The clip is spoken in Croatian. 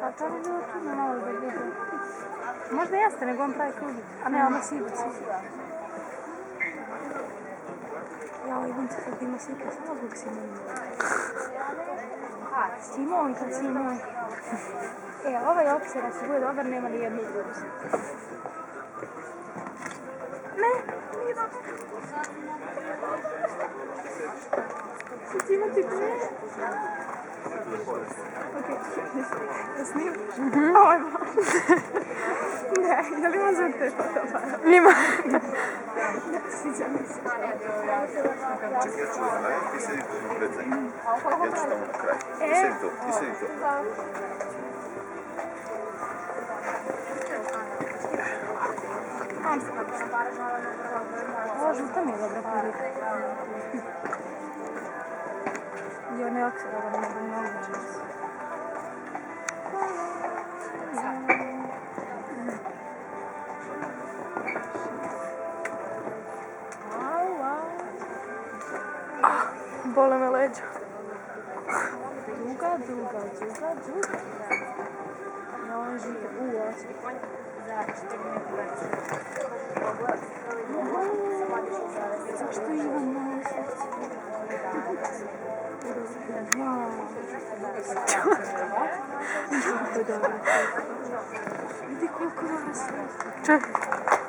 A to bi bilo čudno malo da bude. Možda jeste, nego on pravi kružić. A ne, ono sivica. Ja, Ivanca sad ima slike samo zbog Simona. Simonka, Simonka. Ovaj opsera se bude dobar, nema ni jednu ugrozu. Ne, nije dobro. Sad imati ne. Okej, da snimam? Ovo je malo. Ne, je li ima zvuk te fotoapara? Ima. Ne, sviđa mi se. Čekaj, ja ću ti sedi tu pred zemlju. Ja ću tamo na kraju. Ti sedi tu. Ovo žuta mi je dobra prilika. I on je oksera, da ne bi mnogo čas. Bole me leđa. Duga. Ja ovo je žuta. Ovo će. Zašto Ivan malo srce? Vidi koliko dobro srce. Čekaj.